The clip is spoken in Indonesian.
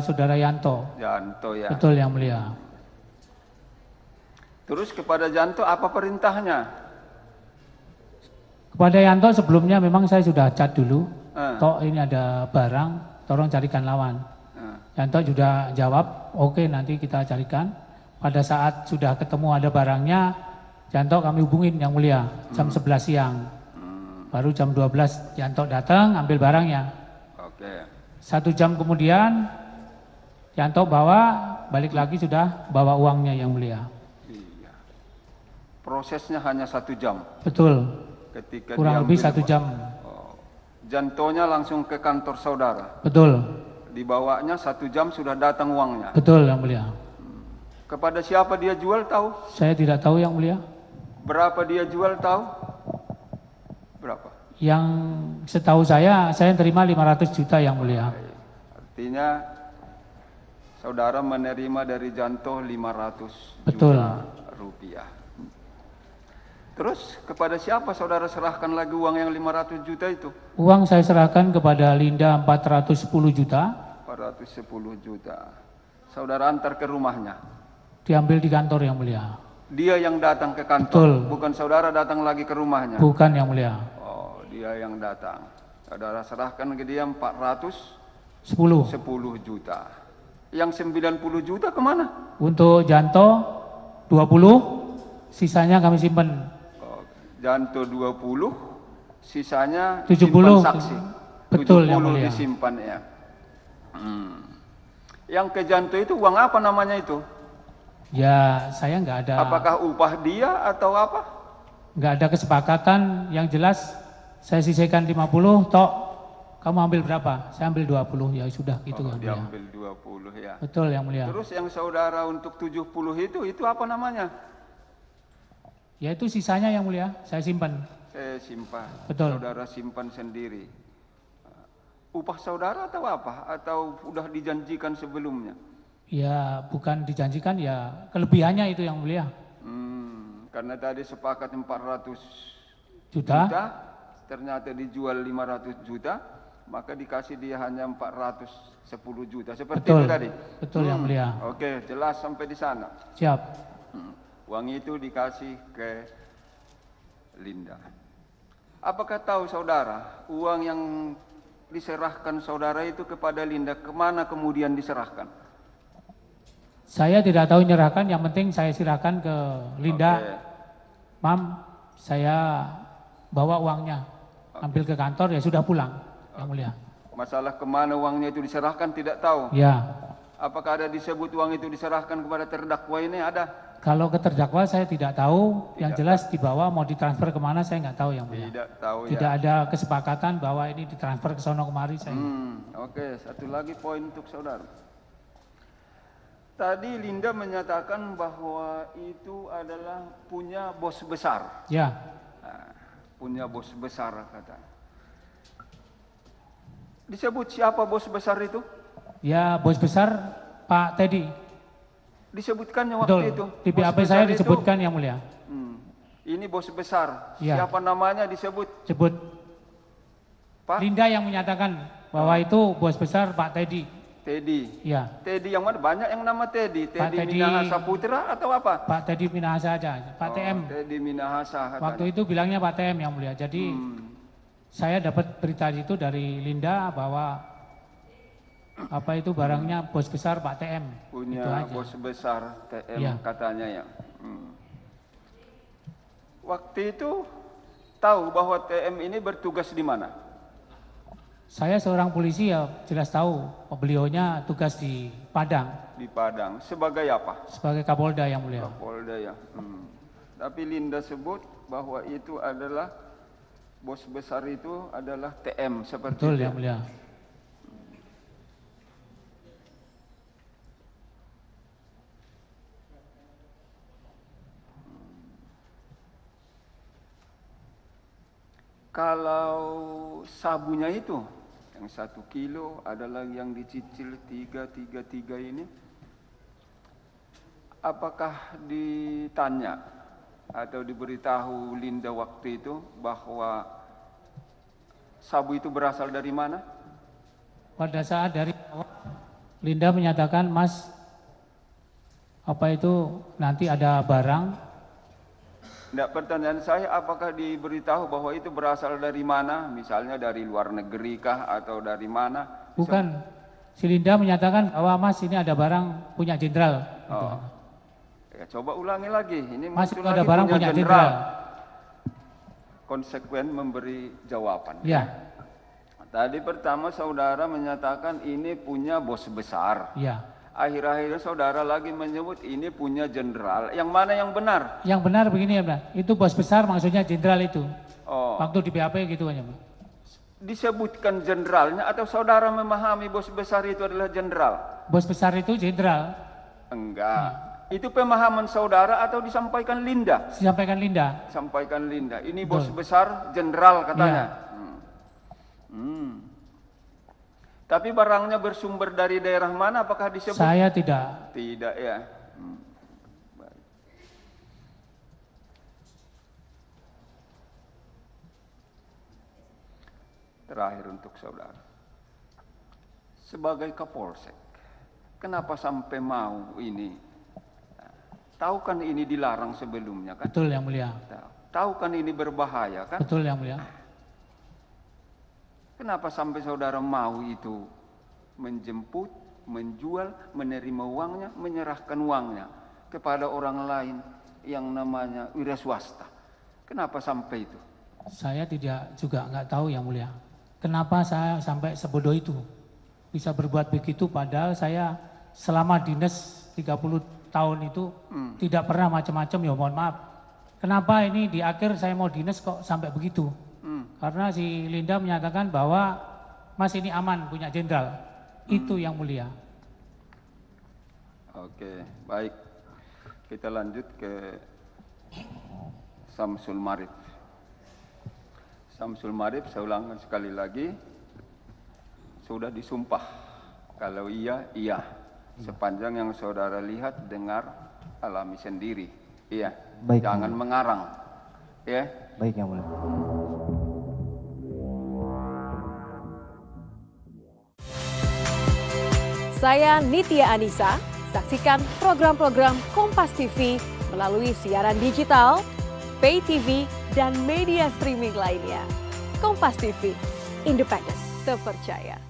saudara Yanto. Janto ya. Betul yang mulia. Terus kepada Janto apa perintahnya? Kepada Yanto sebelumnya memang saya sudah chat dulu. Tok ini ada barang, tolong carikan lawan. Yanto sudah jawab, oke nanti kita carikan. Pada saat sudah ketemu ada barangnya, Yanto kami hubungin yang mulia, jam 11 siang. Baru jam 12 Yanto datang ambil barangnya. Oke. 1 jam kemudian Yanto balik lagi sudah bawa uangnya yang mulia. Iya. Prosesnya hanya 1 jam. Betul. Ketika kurang lebih 1 jam. Jantonya langsung ke kantor saudara. Betul. Dibawanya 1 jam sudah datang uangnya. Betul yang mulia. Kepada siapa dia jual tahu? Saya tidak tahu yang mulia. Berapa dia jual tahu? Berapa? Yang setahu saya terima 500 juta yang mulia. Artinya saudara menerima dari Janto 500 Betul. juta rupiah. Terus kepada siapa saudara serahkan lagi uang yang 500 juta itu? Uang saya serahkan kepada Linda 410 juta. 410 juta. Saudara antar ke rumahnya. Diambil di kantor yang mulia. Dia yang datang ke kantor. Betul. Bukan saudara datang lagi ke rumahnya. Bukan yang mulia. Oh, dia yang datang. Saudara serahkan ke dia 410 juta. Yang 90 juta kemana? Untuk Janto 20, sisanya kami simpan. Oh, Janto 20, sisanya 70 simpan saksi. Betul 70 yang mulia. disimpan ya. Yang ke Janto itu uang apa namanya itu? Ya saya nggak ada. Apakah upah dia atau apa? Nggak ada kesepakatan. Yang jelas saya sisihkan 50, tok kamu ambil berapa? Saya ambil 20, ya sudah gitu yang mulia. Diambil 20 ya. Betul yang mulia. Terus yang saudara untuk 70 itu apa namanya? Ya itu sisanya yang mulia, saya simpan. Saya simpan. Betul. Saudara simpan sendiri. Upah saudara atau apa? Atau udah dijanjikan sebelumnya? Ya bukan dijanjikan, ya kelebihannya itu yang mulia. Karena tadi sepakat 400 Juta. Ternyata dijual 500 juta, maka dikasih dia hanya 410 juta. Seperti Betul. itu tadi? Betul yang mulia. Oke, jelas sampai di sana. Siap. Uang itu dikasih ke Linda. Apakah tahu saudara, uang yang diserahkan saudara itu kepada Linda, kemana kemudian diserahkan? Saya tidak tahu nyerahkan, yang penting saya serahkan ke Linda. Oke. Mam, saya bawa uangnya, ambil ke kantor, ya sudah pulang, yang mulia. Masalah kemana uangnya itu diserahkan tidak tahu. Ya. Apakah ada disebut uang itu diserahkan kepada terdakwa ini? Ada? Kalau ke terdakwa saya tidak tahu, yang jelas dibawa mau ditransfer kemana saya nggak tahu yang mulia. Tidak tahu ya. Tidak ada kesepakatan bahwa ini ditransfer ke sono kemari saya. Oke, satu lagi poin untuk saudara. Tadi Linda menyatakan bahwa itu adalah punya bos besar. Ya. Nah, punya bos besar katanya. Disebut siapa bos besar itu? Ya bos besar Pak Teddy. Disebutkannya Betul. waktu itu. Di BAP saya disebutkan yang mulia. Ini bos besar. Ya. Siapa namanya disebut? Sebut. Pak Linda yang menyatakan bahwa itu bos besar Pak Teddy. Teddy. Ya. Teddy yang mana? Banyak yang nama Teddy. Pak Teddy Teddy Minahasa Putra atau apa? Pak Teddy Minahasa aja. Pak TM. Teddy Minahasa. Waktu itu bilangnya Pak TM yang mulia. Jadi saya dapat berita itu dari Linda bahwa apa itu barangnya bos besar Pak TM. Punya itu aja. bos besar TM Ya. katanya ya. Waktu itu tahu bahwa TM ini bertugas di mana? Saya seorang polisi ya jelas tahu beliaunya tugas di Padang. Di Padang. Sebagai apa? Sebagai Kapolda yang mulia. Kapolda ya. Tapi Linda sebut bahwa itu adalah bos besar itu adalah TM seperti Betul itu. yang mulia. Kalau sabunya itu yang 1 kilo, ada lagi yang dicicil 333 ini, apakah ditanya atau diberitahu Linda waktu itu bahwa sabu itu berasal dari mana? Pada saat dari awal Linda menyatakan, Mas, apa itu nanti ada barang. Tidak, pertanyaan saya apakah diberitahu bahwa itu berasal dari mana? Misalnya dari luar negeri kah atau dari mana? Bukan, si Linda menyatakan bahwa Mas ini ada barang punya jenderal. Gitu. Oh. Ya, coba ulangi lagi. Ini Mas itu muncul ada lagi barang punya jenderal. Konsekuen memberi jawaban. Ya. Tadi pertama saudara menyatakan ini punya bos besar. Ya. Akhir-akhirnya saudara lagi menyebut ini punya jenderal. Yang mana yang benar? Yang benar begini ya, Pak. Itu bos besar maksudnya jenderal itu. Oh. Waktu di BAP gitu aja, Pak. Disebutkan jenderalnya atau saudara memahami bos besar itu adalah jenderal? Bos besar itu jenderal. Enggak. Itu pemahaman saudara atau disampaikan Linda? Disampaikan Linda. Sampaikan Linda. Ini bos besar jenderal katanya. Tapi barangnya bersumber dari daerah mana? Apakah disebut? Saya tidak. Tidak ya. Baik. Terakhir untuk saudara. Sebagai Kapolsek, kenapa sampai mau ini? Tahu kan ini dilarang sebelumnya kan? Betul yang mulia. Tahu kan ini berbahaya kan? Betul yang mulia. Kenapa sampai saudara mau itu menjemput, menjual, menerima uangnya, menyerahkan uangnya kepada orang lain yang namanya wira swasta? Kenapa sampai itu? Saya tidak juga nggak tahu yang mulia. Kenapa saya sampai sebodoh itu bisa berbuat begitu padahal saya selama dinas 30 tahun itu tidak pernah macam-macam, ya mohon maaf. Kenapa ini di akhir saya mau dinas kok sampai begitu? Karena si Linda menyatakan bahwa Mas ini aman punya jenderal. Itu yang mulia. Oke, baik. Kita lanjut ke Samsul Marif. Samsul Marif, saya ulangkan sekali lagi, sudah disumpah. Kalau iya, iya. Sepanjang yang saudara lihat, dengar, alami sendiri. Iya. Baik, jangan mengarang. Ya. Baik yang mulia. Saya Nitya Anissa, saksikan program-program Kompas TV melalui siaran digital, pay TV, dan media streaming lainnya. Kompas TV, independen, terpercaya.